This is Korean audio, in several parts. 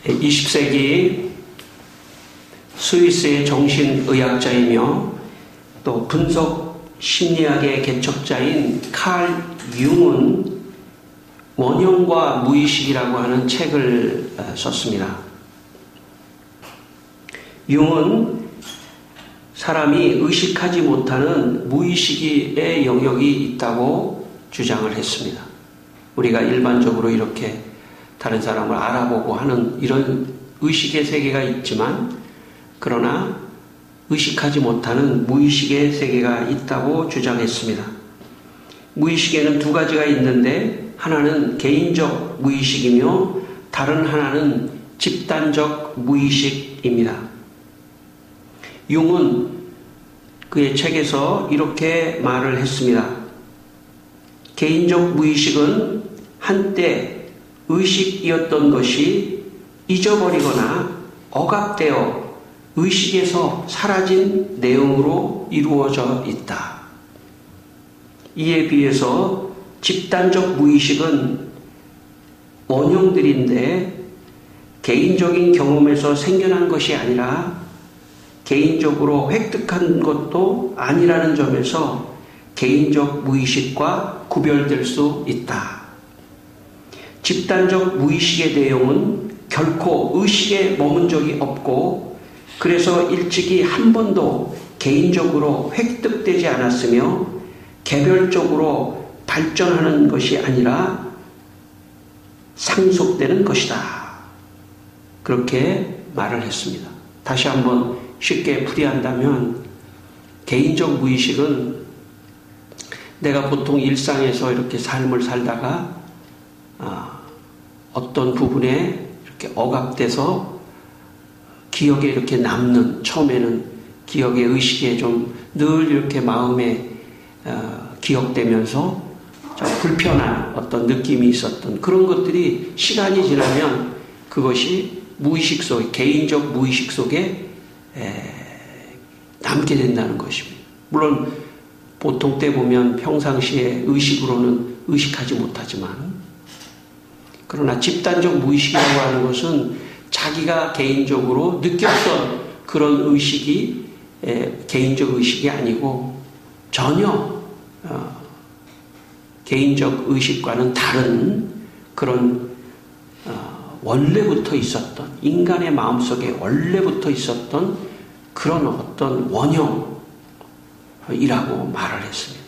20세기 스위스의 정신의학자이며 또 분석 심리학의 개척자인 칼 융은 원형과 무의식이라고 하는 책을 썼습니다. 융은 사람이 의식하지 못하는 무의식의 영역이 있다고 주장을 했습니다. 우리가 일반적으로 이렇게 다른 사람을 알아보고 하는 이런 의식의 세계가 있지만, 그러나 의식하지 못하는 무의식의 세계가 있다고 주장했습니다. 무의식에는 두 가지가 있는데, 하나는 개인적 무의식이며 다른 하나는 집단적 무의식입니다. 융은 그의 책에서 이렇게 말을 했습니다. 개인적 무의식은 한때 의식이었던 것이 잊어버리거나 억압되어 의식에서 사라진 내용으로 이루어져 있다. 이에 비해서 집단적 무의식은 원형들인데 개인적인 경험에서 생겨난 것이 아니라 개인적으로 획득한 것도 아니라는 점에서 개인적 무의식과 구별될 수 있다. 집단적 무의식의 내용은 결코 의식에 머문 적이 없고, 그래서 일찍이 한 번도 개인적으로 획득되지 않았으며 개별적으로 발전하는 것이 아니라 상속되는 것이다. 그렇게 말을 했습니다. 다시 한번 쉽게 풀이한다면, 개인적 무의식은 내가 보통 일상에서 이렇게 삶을 살다가 어떤 부분에 이렇게 억압돼서 기억에 이렇게 남는, 처음에는 기억의 의식에 좀 늘 이렇게 마음에 기억되면서 좀 불편한 어떤 느낌이 있었던 그런 것들이 시간이 지나면 그것이 무의식 속에, 개인적 무의식 속에 남게 된다는 것입니다. 물론 보통 때 보면 평상시에 의식으로는 의식하지 못하지만, 그러나 집단적 무의식이라고 하는 것은 자기가 개인적으로 느꼈던 그런 의식이 개인적 의식이 아니고 전혀 개인적 의식과는 다른 그런 원래부터 있었던, 인간의 마음속에 원래부터 있었던 그런 어떤 원형이라고 말을 했습니다.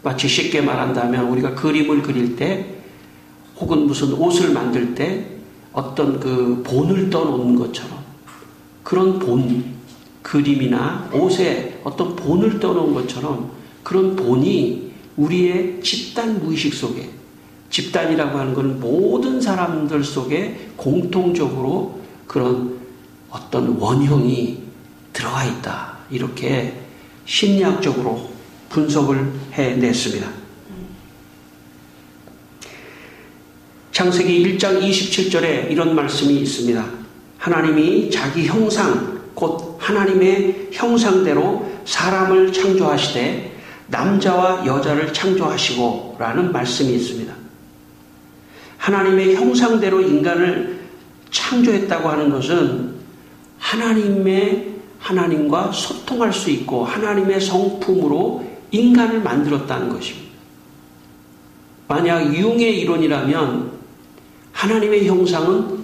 마치 쉽게 말한다면 우리가 그림을 그릴 때 혹은 무슨 옷을 만들 때 어떤 그 본을 떠놓은 것처럼, 그런 본, 그림이나 옷에 어떤 본을 떠놓은 것처럼 그런 본이 우리의 집단 무의식 속에, 집단이라고 하는 건 모든 사람들 속에 공통적으로 그런 어떤 원형이 들어가 있다. 이렇게 심리학적으로 분석을 해냈습니다. 창세기 1장 27절에 이런 말씀이 있습니다. 하나님이 자기 형상, 곧 하나님의 형상대로 사람을 창조하시되 남자와 여자를 창조하시고 라는 말씀이 있습니다. 하나님의 형상대로 인간을 창조했다고 하는 것은 하나님과 소통할 수 있고 하나님의 성품으로 인간을 만들었다는 것입니다. 만약 융의 이론이라면 하나님의 형상은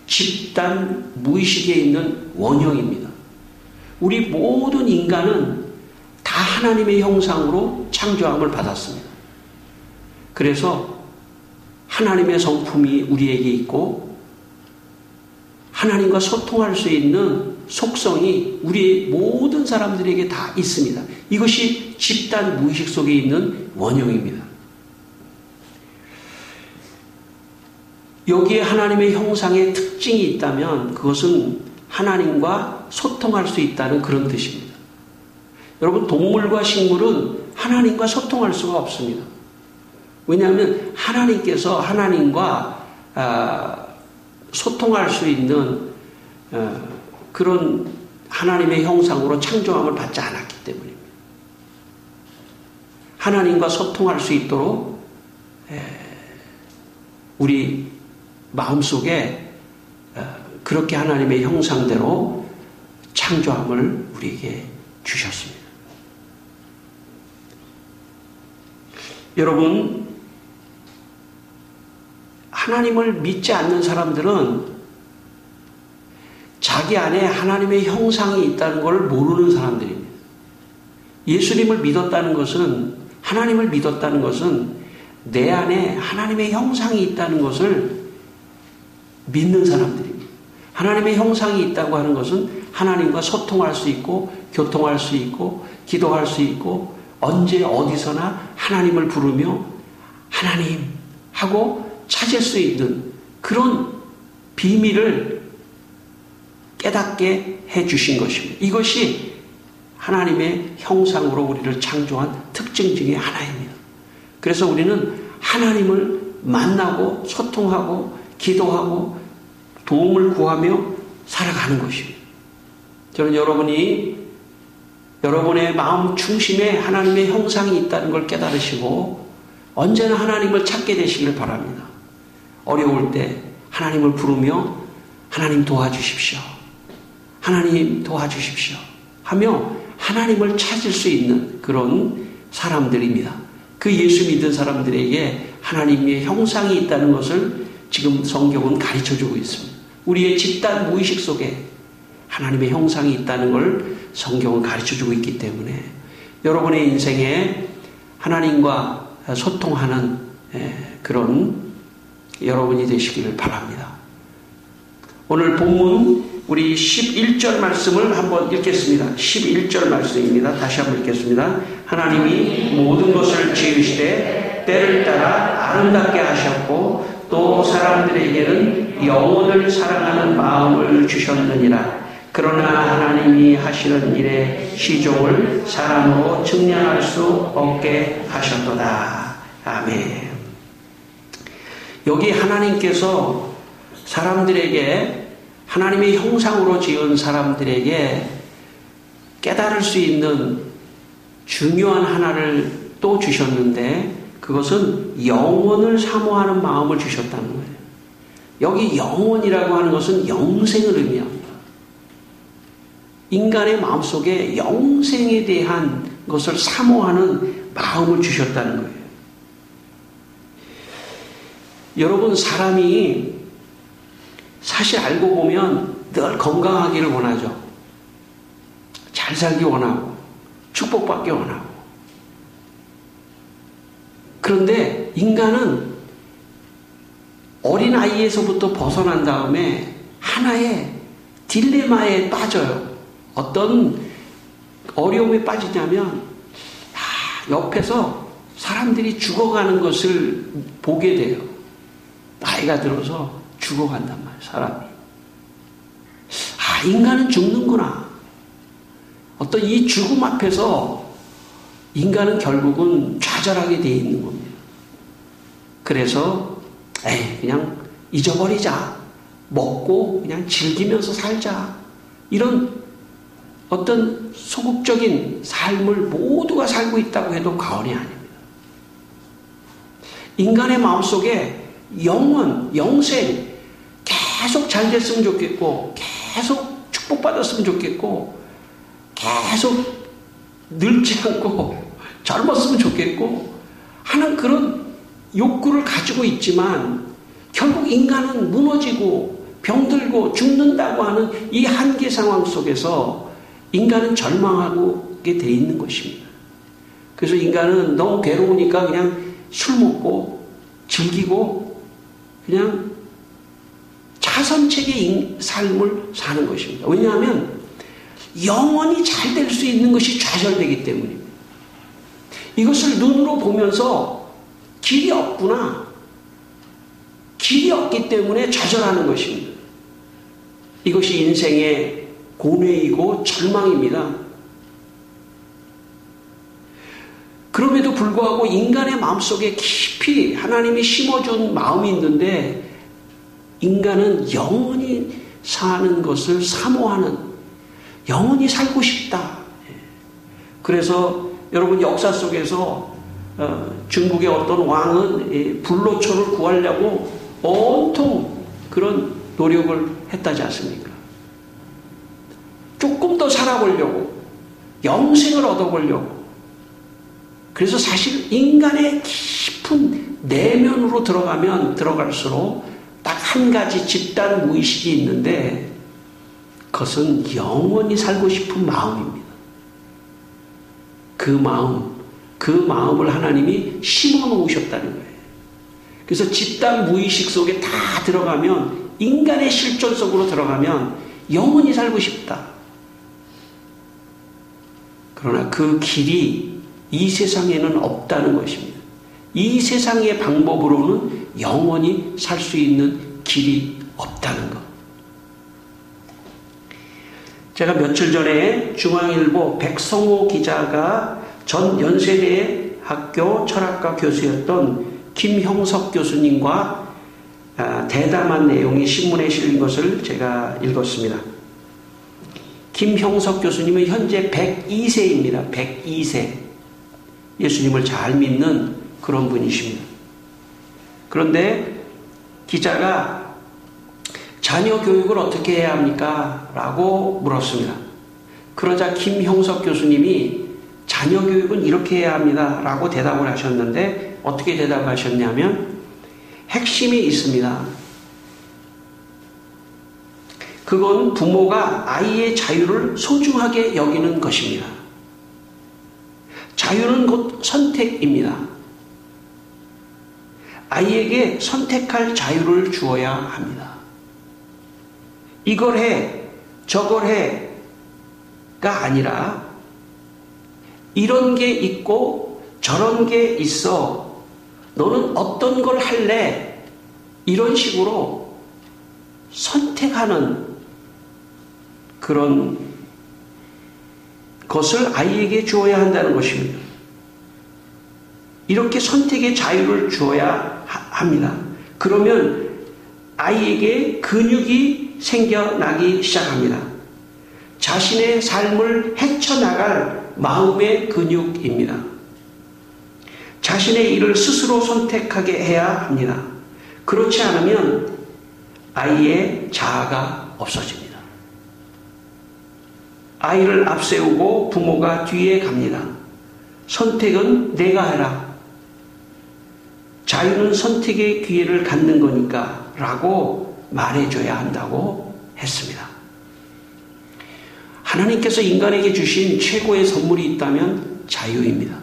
집단 무의식에 있는 원형입니다. 우리 모든 인간은 다 하나님의 형상으로 창조함을 받았습니다. 그래서 하나님의 성품이 우리에게 있고 하나님과 소통할 수 있는 속성이 우리 모든 사람들에게 다 있습니다. 이것이 집단 무의식 속에 있는 원형입니다. 여기에 하나님의 형상의 특징이 있다면 그것은 하나님과 소통할 수 있다는 그런 뜻입니다. 여러분, 동물과 식물은 하나님과 소통할 수가 없습니다. 왜냐하면 하나님께서 하나님과 소통할 수 있는 그런 하나님의 형상으로 창조함을 받지 않았기 때문입니다. 하나님과 소통할 수 있도록 우리 마음속에 그렇게 하나님의 형상대로 창조함을 우리에게 주셨습니다. 여러분, 하나님을 믿지 않는 사람들은 자기 안에 하나님의 형상이 있다는 걸 모르는 사람들입니다. 예수님을 믿었다는 것은, 하나님을 믿었다는 것은 내 안에 하나님의 형상이 있다는 것을 믿는 사람들입니다. 하나님의 형상이 있다고 하는 것은 하나님과 소통할 수 있고, 교통할 수 있고, 기도할 수 있고, 언제 어디서나 하나님을 부르며 하나님 하고 찾을 수 있는 그런 비밀을 깨닫게 해주신 것입니다. 이것이 하나님의 형상으로 우리를 창조한 특징 중에 하나입니다. 그래서 우리는 하나님을 만나고 소통하고 기도하고 도움을 구하며 살아가는 것입니다. 저는 여러분이 여러분의 마음 중심에 하나님의 형상이 있다는 걸 깨달으시고 언제나 하나님을 찾게 되시길 바랍니다. 어려울 때 하나님을 부르며 하나님 도와주십시오. 하나님 도와주십시오. 하며 하나님을 찾을 수 있는 그런 사람들입니다. 그 예수 믿은 사람들에게 하나님의 형상이 있다는 것을 지금 성경은 가르쳐주고 있습니다. 우리의 집단 무의식 속에 하나님의 형상이 있다는 걸 성경은 가르쳐주고 있기 때문에 여러분의 인생에 하나님과 소통하는 그런 여러분이 되시기를 바랍니다. 오늘 본문 우리 11절 말씀을 한번 읽겠습니다. 11절 말씀입니다. 다시 한번 읽겠습니다. 하나님이 모든 것을 지으시되 때를 따라 아름답게 하셨고 또 사람들에게는 영혼을 사랑하는 마음을 주셨느니라. 그러나 하나님이 하시는 일의 시종을 사람으로 측량할 수 없게 하셨도다. 아멘. 여기 하나님께서 사람들에게 하나님의 형상으로 지은 사람들에게 깨달을 수 있는 중요한 하나를 또 주셨는데 그것은 영혼을 사모하는 마음을 주셨다는 거예요. 여기 영혼이라고 하는 것은 영생을 의미합니다. 인간의 마음속에 영생에 대한 것을 사모하는 마음을 주셨다는 거예요. 여러분, 사람이 사실 알고 보면 늘 건강하기를 원하죠. 잘 살기 원하고 축복받기 원하고. 그런데 인간은 어린아이에서부터 벗어난 다음에 하나의 딜레마에 빠져요. 어떤 어려움에 빠지냐면 옆에서 사람들이 죽어가는 것을 보게 돼요. 나이가 들어서 죽어간단 말이에요. 사람이. 인간은 죽는구나. 어떤 이 죽음 앞에서 인간은 결국은 좌절하게 돼 있는 겁니다. 그래서 그냥 잊어버리자. 먹고 그냥 즐기면서 살자. 이런 어떤 소극적인 삶을 모두가 살고 있다고 해도 과언이 아닙니다. 인간의 마음속에 영혼, 영생 계속 잘 됐으면 좋겠고 계속 축복받았으면 좋겠고 계속 늙지 않고 젊었으면 좋겠고 하는 그런 욕구를 가지고 있지만 결국 인간은 무너지고 병들고 죽는다고 하는 이 한계 상황 속에서 인간은 절망하게 돼 있는 것입니다. 그래서 인간은 너무 괴로우니까 그냥 술 먹고 즐기고 그냥 자선책의 삶을 사는 것입니다. 왜냐하면 영원히 잘 될 수 있는 것이 좌절되기 때문입니다. 이것을 눈으로 보면서 길이 없구나. 길이 없기 때문에 좌절하는 것입니다. 이것이 인생의 고뇌이고 절망입니다. 그럼에도 불구하고 인간의 마음속에 깊이 하나님이 심어준 마음이 있는데 인간은 영원히 사는 것을 사모하는, 영원히 살고 싶다. 그래서 여러분 역사 속에서 중국의 어떤 왕은 불로초를 구하려고 온통 그런 노력을 했다지 않습니까? 조금 더 살아보려고, 영생을 얻어보려고. 그래서 사실 인간의 깊은 내면으로 들어가면 들어갈수록 딱 한 가지 집단 무의식이 있는데 그것은 영원히 살고 싶은 마음입니다. 그 마음을 하나님이 심어 놓으셨다는 거예요. 그래서 집단 무의식 속에 다 들어가면, 인간의 실존 속으로 들어가면 영원히 살고 싶다. 그러나 그 길이 이 세상에는 없다는 것입니다. 이 세상의 방법으로는 영원히 살 수 있는 길이 없다는 것. 제가 며칠 전에 중앙일보 백성호 기자가 전 연세대 학교 철학과 교수였던 김형석 교수님과 대담한 내용이 신문에 실린 것을 제가 읽었습니다. 김형석 교수님은 현재 102세입니다. 102세. 예수님을 잘 믿는 그런 분이십니다. 그런데 기자가 자녀 교육을 어떻게 해야 합니까? 라고 물었습니다. 그러자 김형석 교수님이 자녀 교육은 이렇게 해야 합니다. 라고 대답을 하셨는데, 어떻게 대답하셨냐면 핵심이 있습니다. 그건 부모가 아이의 자유를 소중하게 여기는 것입니다. 자유는 곧 선택입니다. 아이에게 선택할 자유를 주어야 합니다. 이걸 해, 저걸 해가 아니라 이런 게 있고 저런 게 있어. 너는 어떤 걸 할래? 이런 식으로 선택하는 그런 것을 아이에게 주어야 한다는 것입니다. 이렇게 선택의 자유를 주어야 합니다. 그러면 아이에게 근육이 생겨나기 시작합니다. 자신의 삶을 헤쳐나갈 마음의 근육입니다. 자신의 일을 스스로 선택하게 해야 합니다. 그렇지 않으면 아이의 자아가 없어집니다. 아이를 앞세우고 부모가 뒤에 갑니다. 선택은 내가 해라. 자유는 선택의 기회를 갖는 거니까 라고 말해줘야 한다고 했습니다. 하나님께서 인간에게 주신 최고의 선물이 있다면 자유입니다.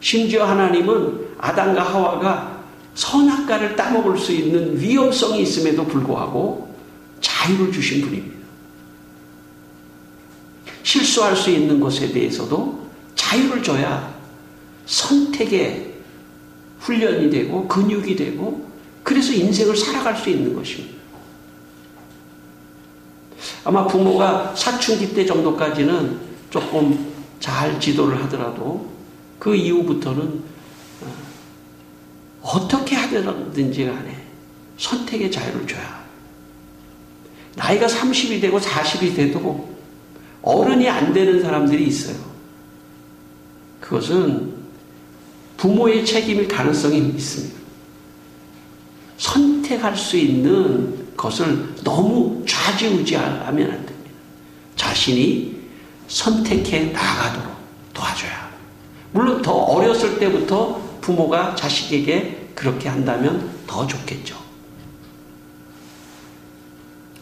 심지어 하나님은 아담과 하와가 선악과를 따먹을 수 있는 위험성이 있음에도 불구하고 자유를 주신 분입니다. 실수할 수 있는 것에 대해서도 자유를 줘야 선택의 훈련이 되고 근육이 되고 그래서 인생을 살아갈 수 있는 것입니다. 아마 부모가 사춘기 때 정도까지는 조금 잘 지도를 하더라도 그 이후부터는 어떻게 하든지 간에 선택의 자유를 줘야. 나이가 30이 되고 40이 돼도 어른이 안 되는 사람들이 있어요. 그것은 부모의 책임일 가능성이 있습니다. 선택할 수 있는 것을 너무 좌지우지하면 안 됩니다. 자신이 선택해 나가도록 도와줘야 합니다. 물론 더 어렸을 때부터 부모가 자식에게 그렇게 한다면 더 좋겠죠.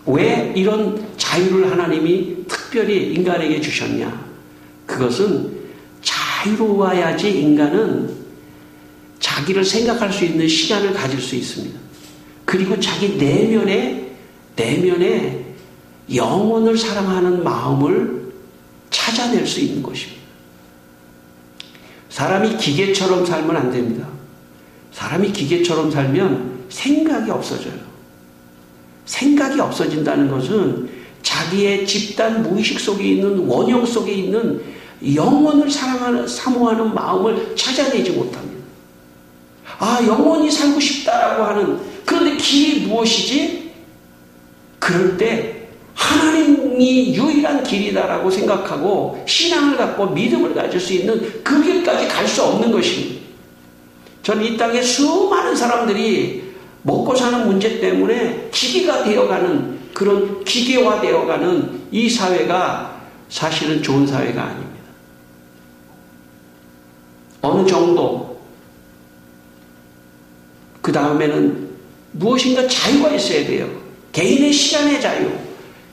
왜 이런 자유를 하나님이 특별히 인간에게 주셨냐? 그것은 자유로워야지 인간은 자기를 생각할 수 있는 시간을 가질 수 있습니다. 그리고 자기 내면에 영혼을 사랑하는 마음을 찾아낼 수 있는 것입니다. 사람이 기계처럼 살면 안 됩니다. 사람이 기계처럼 살면 생각이 없어져요. 생각이 없어진다는 것은 자기의 집단 무의식 속에 있는 원형 속에 있는 영혼을 사모하는 마음을 찾아내지 못합니다. 영원히 살고 싶다라고 하는, 그런데 길이 무엇이지? 그럴 때 하나님이 유일한 길이다라고 생각하고 신앙을 갖고 믿음을 가질 수 있는 그 길까지 갈 수 없는 것입니다. 저는 이 땅에 수많은 사람들이 먹고 사는 문제 때문에 기계가 되어가는, 그런 기계화되어가는 이 사회가 사실은 좋은 사회가 아닙니다. 어느 정도, 그 다음에는 무엇인가 자유가 있어야 돼요. 개인의 시간의 자유,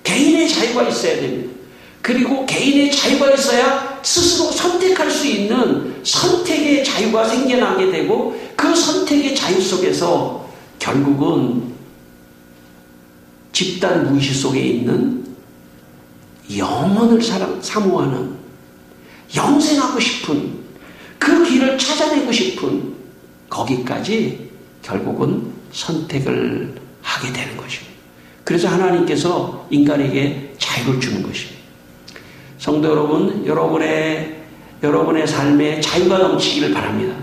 개인의 자유가 있어야 됩니다. 그리고 개인의 자유가 있어야 스스로 선택할 수 있는 선택의 자유가 생겨나게 되고, 그 선택의 자유 속에서 결국은 집단 무의식 속에 있는 영혼을 사모하는, 영생하고 싶은, 그 길을 찾아내고 싶은, 거기까지 결국은 선택을 하게 되는 것입니다. 그래서 하나님께서 인간에게 자유를 주는 것입니다. 성도 여러분, 여러분의 삶에 자유가 넘치기를 바랍니다.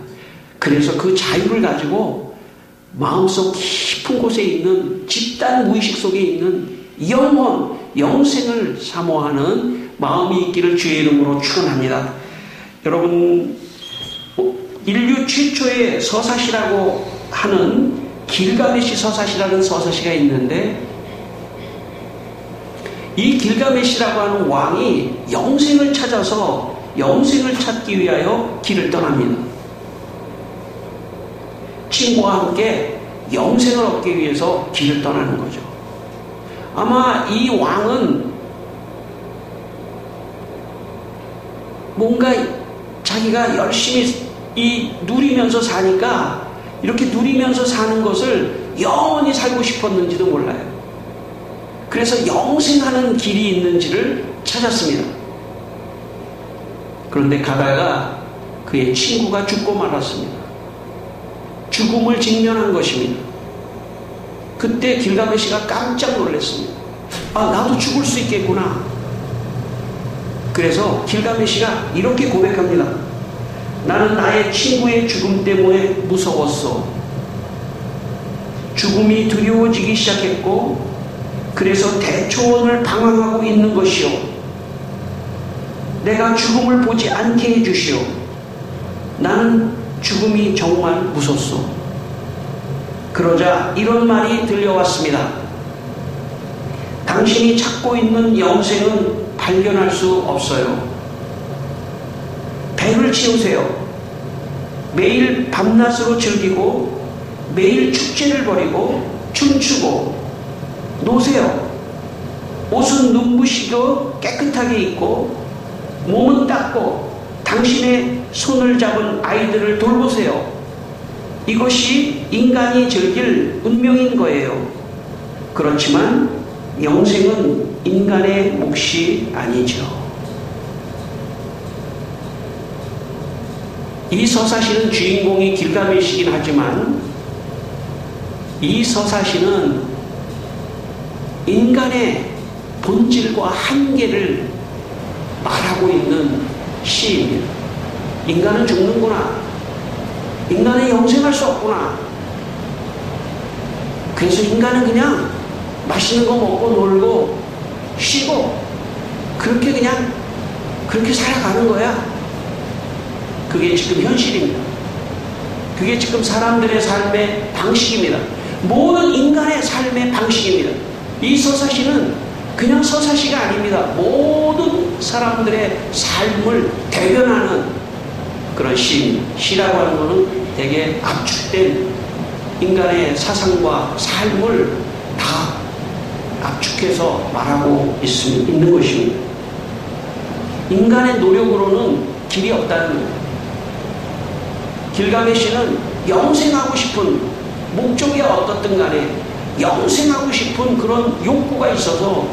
그래서 그 자유를 가지고 마음속 깊은 곳에 있는, 집단 무의식 속에 있는 영혼, 영생을 사모하는 마음이 있기를 주의 이름으로 축원합니다. 여러분, 인류 최초의 서사시라고 하는 길가메시 서사시라는 서사시가 있는데, 이 길가메시라고 하는 왕이 영생을 찾아서 영생을 찾기 위하여 길을 떠납니다. 친구와 함께 영생을 얻기 위해서 길을 떠나는 거죠. 아마 이 왕은 뭔가 자기가 열심히 누리면서 사니까, 이렇게 누리면서 사는 것을 영원히 살고 싶었는지도 몰라요. 그래서 영생하는 길이 있는지를 찾았습니다. 그런데 가다가 그의 친구가 죽고 말았습니다. 죽음을 직면한 것입니다. 그때 길가메시가 깜짝 놀랐습니다. 아, 나도 죽을 수 있겠구나. 그래서 길가메시가 이렇게 고백합니다. 나는 나의 친구의 죽음 때문에 무서웠어. 죽음이 두려워지기 시작했고, 그래서 대초원을 방황하고 있는 것이요. 내가 죽음을 보지 않게 해주시오. 나는 죽음이 정말 무섭소. 그러자 이런 말이 들려왔습니다. 당신이 찾고 있는 영생은 발견할 수 없어요. 배를 채우세요. 매일 밤낮으로 즐기고, 매일 축제를 벌이고, 춤추고 노세요. 옷은 눈부시고 깨끗하게 입고, 몸은 닦고, 당신의 손을 잡은 아이들을 돌보세요. 이것이 인간이 즐길 운명인 거예요. 그렇지만 영생은 인간의 몫이 아니죠. 이 서사시는 주인공이 길가메시이긴 하지만, 이 서사시는 인간의 본질과 한계를 말하고 있는 시입니다. 인간은 죽는구나. 인간은 영생할 수 없구나. 그래서 인간은 그냥 맛있는 거 먹고 놀고 쉬고 그렇게 살아가는 거야. 그게 지금 현실입니다. 그게 지금 사람들의 삶의 방식입니다. 모든 인간의 삶의 방식입니다. 이 서사시는 그냥 서사시가 아닙니다. 모든 사람들의 삶을 대변하는 그런 시입니다. 시라고 하는 것은 되게 압축된 인간의 사상과 삶을 다 압축해서 말하고 있는 것입니다. 인간의 노력으로는 길이 없다는 겁니다. 길가메시는 영생하고 싶은 목적이 어떻든 간에 영생하고 싶은 그런 욕구가 있어서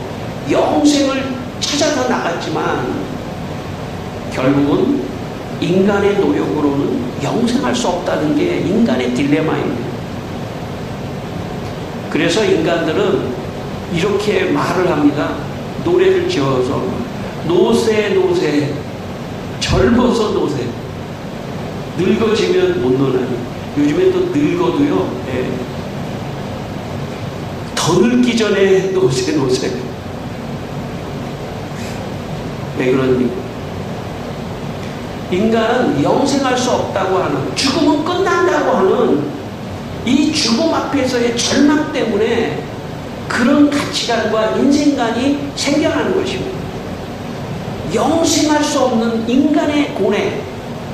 영생을 찾아서 나갔지만, 결국은 인간의 노력으로는 영생할 수 없다는 게 인간의 딜레마입니다. 그래서 인간들은 이렇게 말을 합니다. 노래를 지어서 노세 노세, 젊어서 노세, 늙어지면 못 노나니. 요즘에 또 늙어도요, 더 늙기 전에 노세 노세. 왜 그러니? 인간은 영생할 수 없다고 하는, 죽음은 끝난다고 하는 이 죽음 앞에서의 절망 때문에 그런 가치관과 인생관이 생겨나는 것입니다. 영생할 수 없는 인간의 고뇌,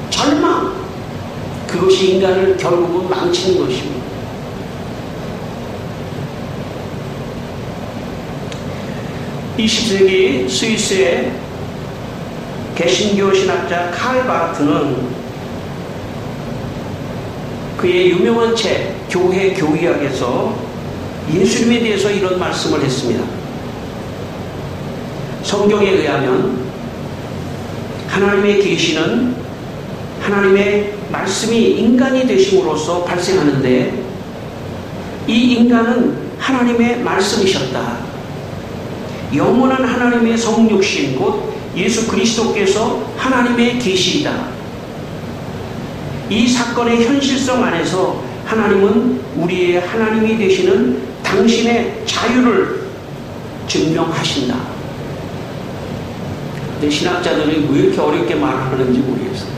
절망, 그것이 인간을 결국은 망치는 것입니다. 20세기 스위스의 개신교 신학자 칼 바르트는 그의 유명한 책 교회 교의학에서 예수님에 대해서 이런 말씀을 했습니다. 성경에 의하면 하나님의 계시는 하나님의 말씀이 인간이 되심으로써 발생하는데, 이 인간은 하나님의 말씀이셨다. 영원한 하나님의 성육신 곧 예수 그리스도께서 하나님의 계시이다. 이 사건의 현실성 안에서 하나님은 우리의 하나님이 되시는 당신의 자유를 증명하신다. 근데 신학자들이 왜 이렇게 어렵게 말하는지 모르겠어요.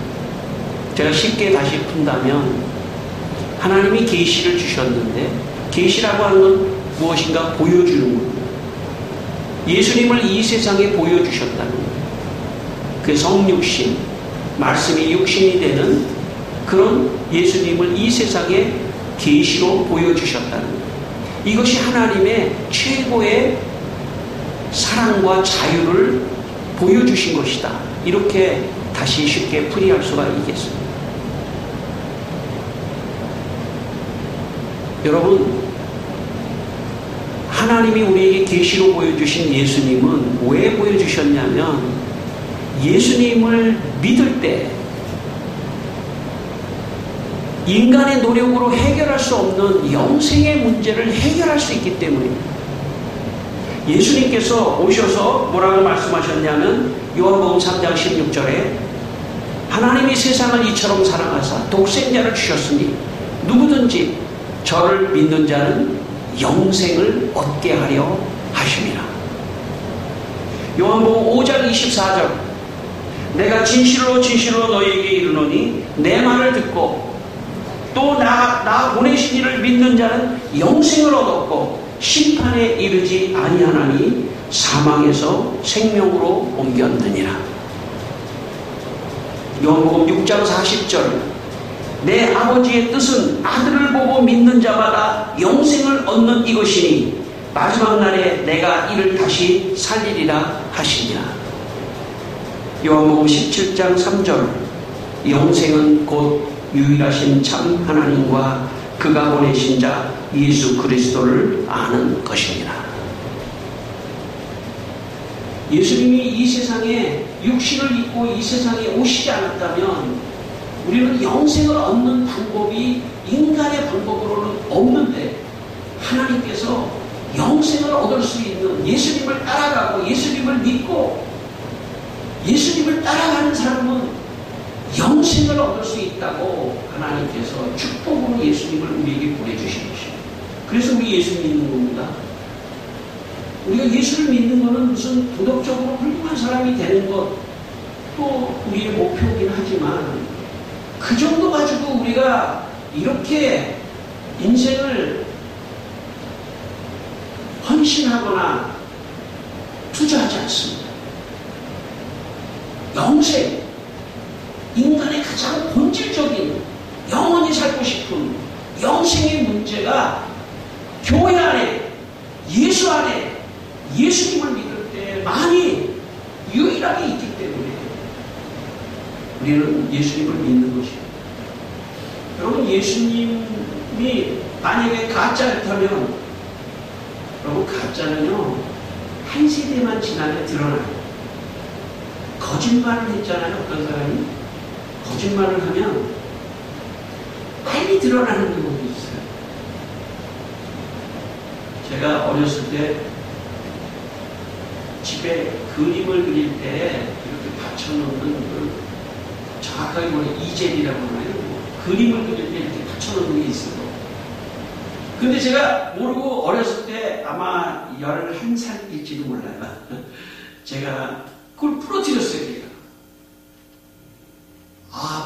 제가 쉽게 다시 푼다면, 하나님이 계시를 주셨는데, 계시라고 하는 건 무엇인가 보여주는 겁니다. 예수님을 이 세상에 보여주셨다는 거예요. 그 성육신, 말씀이 육신이 되는 그런 예수님을 이 세상에 계시로 보여주셨다는 거예요. 이것이 하나님의 최고의 사랑과 자유를 보여주신 것이다. 이렇게 다시 쉽게 풀이할 수가 있겠습니다. 여러분, 하나님이 우리에게 계시로 보여주신 예수님은 왜 보여주셨냐면, 예수님을 믿을 때 인간의 노력으로 해결할 수 없는 영생의 문제를 해결할 수 있기 때문입니다. 예수님께서 오셔서 뭐라고 말씀하셨냐면, 요한복음 3장 16절에 하나님이 세상을 이처럼 사랑하사 독생자를 주셨으니 누구든지 저를 믿는 자는 영생을 얻게 하려 하심이라. 요한복음 5장 24절 내가 진실로 진실로 너희에게 이르노니 내 말을 듣고 또 나 보내신 이를 믿는 자는 영생을 얻었고 심판에 이르지 아니하나니 사망에서 생명으로 옮겼느니라. 요한복음 6장 40절 내 아버지의 뜻은 아들을 보고 믿는 자마다 영생을 얻는 이것이니 마지막 날에 내가 이를 다시 살리리라 하시니라. 요한복음 17장 3절 영생은 곧 유일하신 참 하나님과 그가 보내신 자 예수 그리스도를 아는 것입니다. 예수님이 이 세상에 육신을 입고 이 세상에 오시지 않았다면 우리는 영생을 얻는 방법이 인간의 방법으로는 없는데, 하나님께서 영생을 얻을 수 있는 예수님을 따라가고 예수님을 믿고 예수님을 따라가는 사람은 영생을 얻을 수 있다고 하나님께서 축복으로 예수님을 우리에게 보내주신 것입니다. 그래서 우리 예수 믿는 겁니다. 우리가 예수를 믿는 것은 무슨 도덕적으로 훌륭한 사람이 되는 것도 우리의 목표이긴 하지만, 그 정도 가지고 우리가 이렇게 인생을 헌신하거나 투자하지 않습니다. 영생, 인간의 가장 본질적인 영원히 살고 싶은 영생의 문제가 교회 안에, 예수 안에 예수님을 믿을 때 많이 유일하게 있기 때문에 우리는 예수님을 믿는 것입니다. 여러분, 예수님이 만약에 가짜였다면, 여러분, 가짜는요 한 세대만 지나면 드러나요. 거짓말을 했잖아요. 어떤 사람이 거짓말을 하면 빨리 드러나는 경우도 있어요. 제가 어렸을 때 집에 그림을 그릴 때 이렇게 받쳐놓는 정확하게 뭐냐, 이젤이라고 하나요? 그림을 그릴 때 이렇게 받쳐놓는 게 있어요. 근데 제가 모르고 어렸을 때 아마 11살일지도 몰라요. 제가 그걸 부러뜨렸어요, 제가.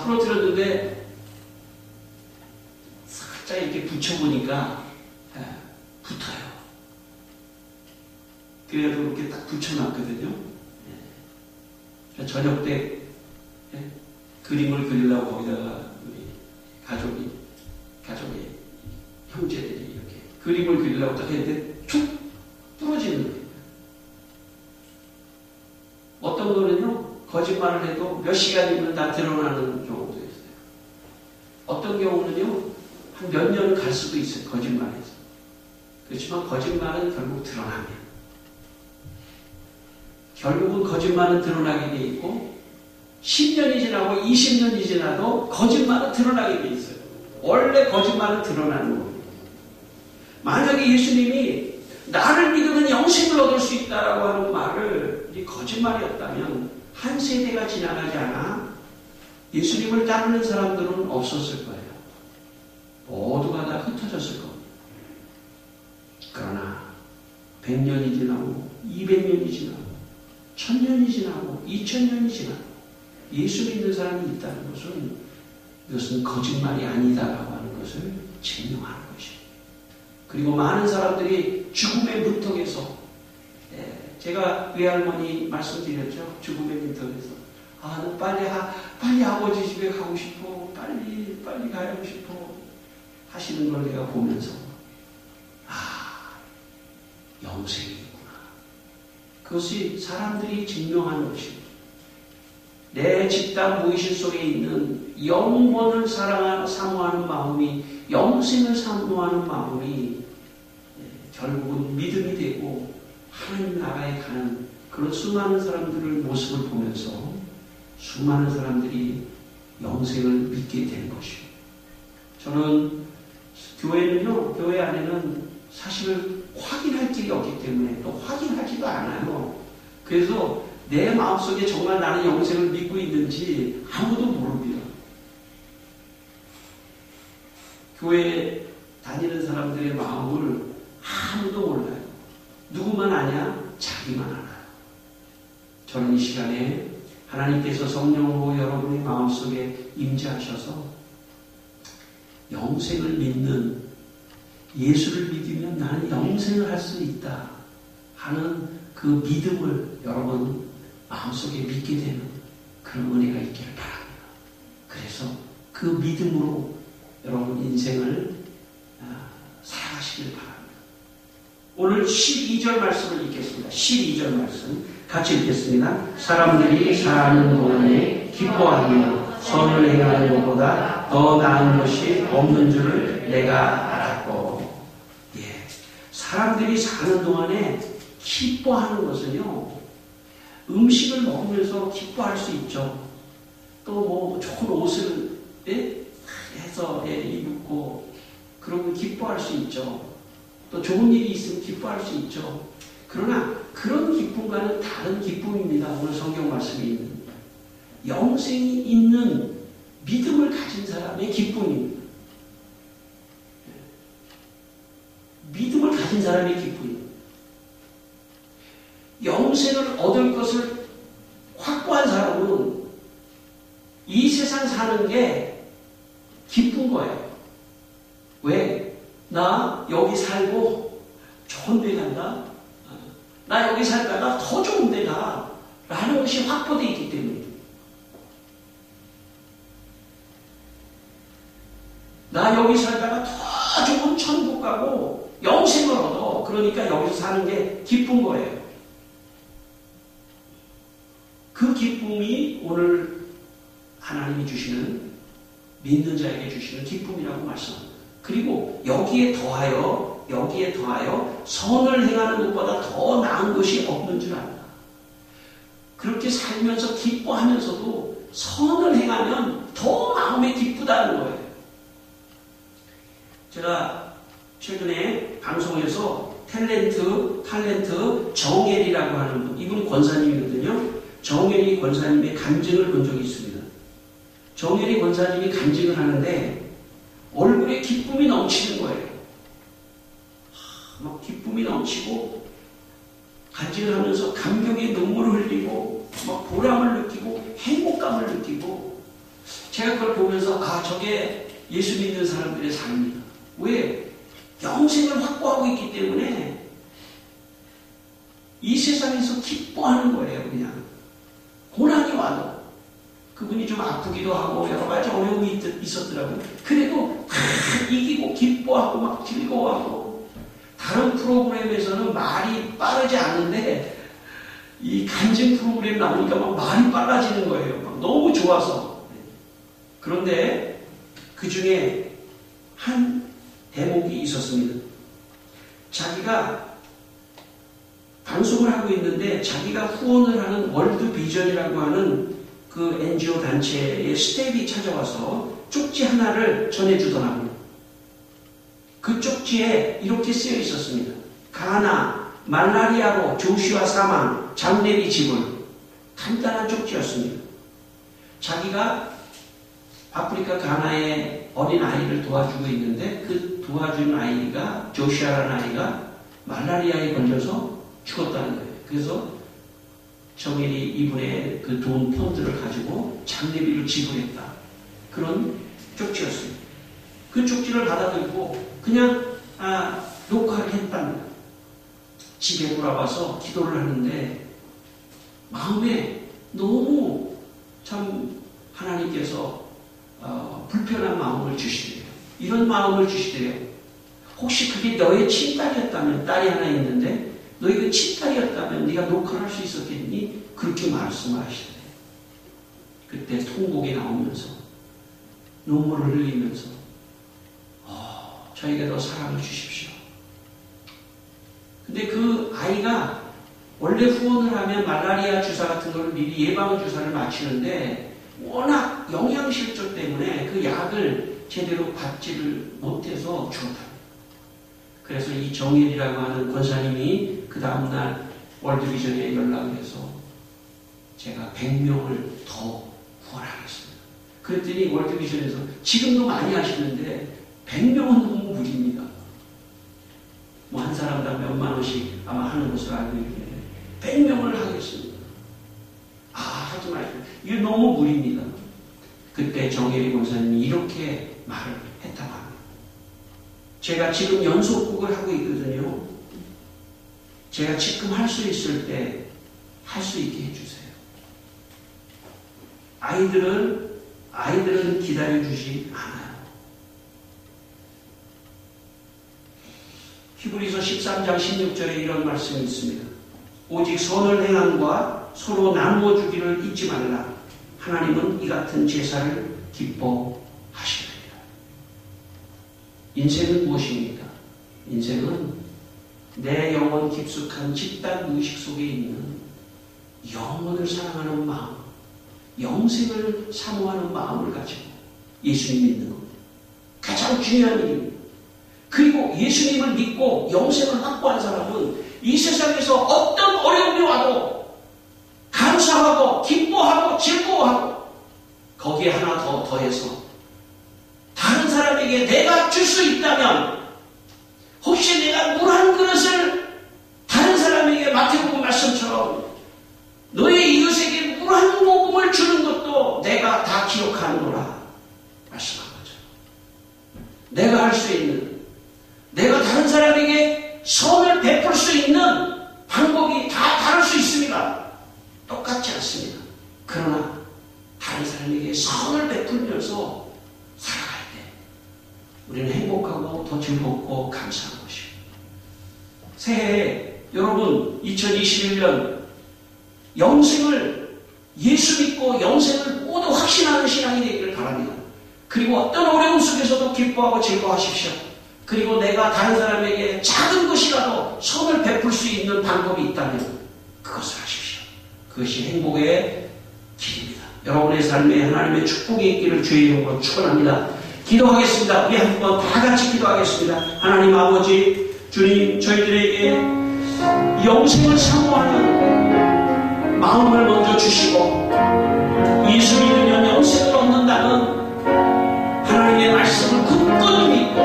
부러뜨렸는데 살짝 이렇게 붙여보니까 붙어요. 그래도 이렇게 딱 붙여놨거든요. 저녁 때 그림을 그리려고 거기다가 우리 가족이 형제들이 이렇게 그림을 그리려고 딱 했는데 툭 부러지는 거예요. 어떤 거는요, 거짓말을 해도 몇 시간이면 다 드러나는 경우도 있어요. 어떤 경우는요, 한 몇 년을 갈 수도 있어요. 거짓말에서. 그렇지만 거짓말은 결국 드러나면. 결국은 거짓말은 드러나게 돼 있고 10년이 지나고 20년이 지나도 거짓말은 드러나게 돼 있어요. 원래 거짓말은 드러나는 거예요. 만약에 예수님이 나를 믿으면 영생을 얻을 수 있다라고 하는 말을 거짓말이었다면 한 세대가 지나가지 않아 예수님을 따르는 사람들은 없었을 거예요. 모두가 다 흩어졌을 겁니다. 그러나 100년이 지나고 200년이 지나고 1000년이 지나고 2000년이 지나고 예수 믿는 사람이 있다는 것은 이것은 거짓말이 아니다라고 하는 것을 증명하는 것입니다. 그리고 많은 사람들이 죽음의 문턱에서 제가 외할머니 말씀드렸죠. 죽음의 문턱에서 나 빨리 아버지 집에 가고 싶어. 빨리 가고 싶어. 하시는 걸 내가 보면서 영생이 있구나. 그것이 사람들이 증명하는 것입니다. 내 집단 무의식 속에 있는 영원을 사모하는 마음이, 영생을 사모하는 마음이 결국은 믿음이 되고 하나님 나라에 가는 그런 수많은 사람들의 모습을 보면서 수많은 사람들이 영생을 믿게 된 것입니다. 저는 교회는요, 교회 안에는 사실 확인할 길이 없기 때문에 또 확인하지도 않아요. 그래서 내 마음속에 정말 나는 영생을 믿고 있는지 아무도 모릅니다. 교회에 다니는 사람들의 마음을 아무도 몰라요. 누구만 아냐? 자기만 알아요. 저는 이 시간에 하나님께서 성령으로 여러분의 마음속에 임재하셔서 영생을 믿는, 예수를 믿으면 나는 영생을 할 수 있다 하는 그 믿음을 여러분 마음속에 믿게 되는 그런 은혜가 있기를 바랍니다. 그래서 그 믿음으로 여러분 인생을 살아가시길 바랍니다. 오늘 12절 말씀을 읽겠습니다. 12절 말씀 같이 읽겠습니다. 사람들이 사는 동안에 기뻐하며 선을 행하는 것보다 더 나은 것이 없는 줄을 내가 알았고, 사람들이 사는 동안에 기뻐하는 것은요, 음식을 먹으면서 기뻐할 수 있죠. 또 뭐 좋은 옷을 해서 입고 그러면 기뻐할 수 있죠. 또 좋은 일이 있으면 기뻐할 수 있죠. 그러나 그런 기쁨과는 다른 기쁨입니다. 오늘 성경 말씀이 있는 영생이 있는 믿음을 가진 사람의 기쁨입니다. 믿음을 가진 사람의 기쁨입니다. 영생을 얻을 것을 확보한 사람은 이 세상 사는 게 기쁜 거예요. 왜? 나 여기 살고 좋은 데 간다. 나 여기 살다가 더 좋은 데 가. 라는 것이 확보되어 있기 때문에. 나 여기 살다가 더 좋은 천국 가고 영생을 얻어. 그러니까 여기서 사는 게 기쁜 거예요. 그 기쁨이 오늘 하나님이 주시는, 믿는 자에게 주시는 기쁨이라고 말씀합니다. 그리고 여기에 더하여 선을 행하는 것보다 더 나은 것이 없는 줄 안다. 그렇게 살면서 기뻐하면서도 선을 행하면 더 마음이 기쁘다는 거예요. 제가 최근에 방송에서 탤런트 정혜리라고 하는 분, 이분은 권사님이거든요. 정혜리 권사님의 간증을 본 적이 있습니다. 정혜리 권사님이 간증을 하는데 얼굴에 기쁨이 넘치는 거예요. 막 기쁨이 넘치고 간증을 하면서 감격의 눈물을 흘리고 막 보람을 느끼고 행복감을 느끼고, 제가 그걸 보면서 저게 예수 믿는 사람들의 삶이다. 왜? 영생을 확보하고 있기 때문에 이 세상에서 기뻐하는 거예요. 그냥 고난이 와도 그분이 좀 아프기도 하고 여러 가지 어려움이 있었더라고요. 그래도 다 이기고 기뻐하고 막 즐거워하고, 다른 프로그램에서는 말이 빠르지 않은데 이 간증 프로그램 나오니까 막 말이 빨라지는 거예요. 막 너무 좋아서. 그런데 그 중에 한 대목이 있었습니다. 자기가 방송을 하고 있는데 자기가 후원을 하는 월드 비전이라고 하는 그 NGO 단체의 스텝이 찾아와서 쪽지 하나를 전해주더라고요. 그 쪽지에 이렇게 쓰여 있었습니다. 가나, 말라리아로 조슈아 사망, 장례비 지불. 간단한 쪽지였습니다. 자기가 아프리카 가나의 어린 아이를 도와주고 있는데 그 도와준 아이가, 조슈아라는 아이가 말라리아에 걸려서 죽었다는 거예요. 그래서 정일이 이분의 그 돈 펀드를 가지고 장례비를 지불했다. 그런 쪽지였습니다. 그 쪽지를 받아들고 그냥 녹화를 했답니다. 집에 돌아와서 기도를 하는데 마음에 너무 참 하나님께서 불편한 마음을 주시더래요. 이런 마음을 주시더래요. 혹시 그게 너의 친딸이었다면, 딸이 하나 있는데 너희 그 친딸이었다면 네가 녹화를 할 수 있었겠니? 그렇게 말씀을 하시더래요. 그때 통곡이 나오면서 눈물을 흘리면서 저에게 더 사랑을 주십시오. 근데 그 아이가 원래 후원을 하면 말라리아 주사 같은 걸 미리 예방 주사를 맞추는데 워낙 영양실조 때문에 그 약을 제대로 받지를 못해서 죽었다. 그래서 이 정일이라고 하는 권사님이 그 다음날 월드비전에 연락을 해서 제가 100명을 더 후원하겠습니다. 그랬더니 월드비전에서 지금도 많이 하시는데 100명은 너무 무리입니다. 뭐 한 사람당 몇만 원씩 아마 하는 것으로 알고 있는데 100명을 하겠습니다. 하지 마시고 이거 너무 무리입니다. 그때 정혜리 권사님이 이렇게 말을 했다고 합니다. 제가 지금 연속곡을 하고 있거든요. 제가 지금 할 수 있을 때 할 수 있게 해주세요. 아이들은 기다려주지 않아요. 히브리서 13장 16절에 이런 말씀이 있습니다. 오직 선을 행함과 서로 나누어 주기를 잊지 말라. 하나님은 이 같은 제사를 기뻐하시리라. 인생은 무엇입니까? 인생은 내 영혼 깊숙한 집단 의식 속에 있는 영혼을 사랑하는 마음, 영생을 사모하는 마음을 가지고 예수님 믿는 겁니다. 가장 중요한 일입니다. 그리고 예수님을 믿고 영생을 확보한 사람은 이 세상에서 어떤 어려움이 와도 감사하고 기뻐하고 즐거워하고 거기에 하나 더 더해서 다른 사람에게 내가 줄 수 있다면 혹시 내가 물 한 그릇을 다른 사람에게 마태복음 말씀처럼 너의 이웃에게 물 한 모금을 주는 것도 내가 다 기록하노라 말씀한 거죠. 내가 할 수 있는, 내가 다른 사람에게 선을 베풀 수 있는 방법이 다 다를 수 있습니다. 똑같지 않습니다. 그러나 다른 사람에게 선을 베풀면서 살아갈 때 우리는 행복하고 더 즐겁고 감사한 것입니다. 새해에 여러분 2021년 영생을 예수 믿고 영생을 모두 확신하는 신앙이 되기를 바랍니다. 그리고 어떤 어려움 속에서도 기뻐하고 즐거워하십시오. 그리고 내가 다른 사람에게 작은 것이라도 선을 베풀 수 있는 방법이 있다면 그것을 하십시오. 그것이 행복의 길입니다. 여러분의 삶에 하나님의 축복이 있기를 주의 이름으로 축원합니다. 기도하겠습니다. 우리 한번 다 같이 기도하겠습니다. 하나님 아버지, 주님, 저희들에게 영생을 사모하는 마음을 먼저 주시고 예수 믿으면 영생을 얻는다는 하나님의 말씀을 굳건히 믿고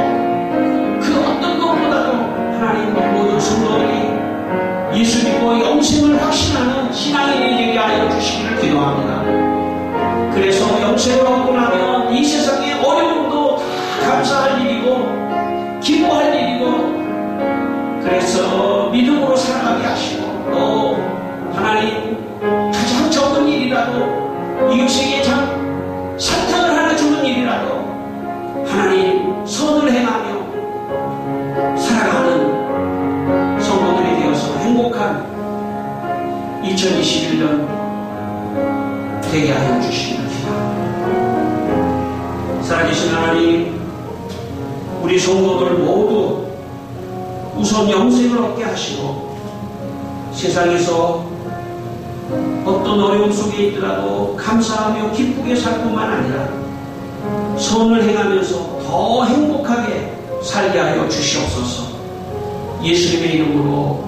그 어떤 것보다도 하나님 모든 성도들이 예수 믿고 영생을 확신하는 신앙이 되게 하여 주시기를 기도합니다. 그래서 영생을 얻고 나면 이 세상의 어려움도 다 감사할 일이고 2021년 되게 하여 주시옵소서. 살아계신 하나님, 우리 성도들 모두 우선 영생을 얻게 하시고 세상에서 어떤 어려움 속에 있더라도 감사하며 기쁘게 살 뿐만 아니라 선을 행하면서 더 행복하게 살게 하여 주시옵소서. 예수님의 이름으로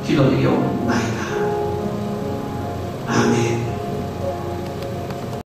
기도드리옵나이다.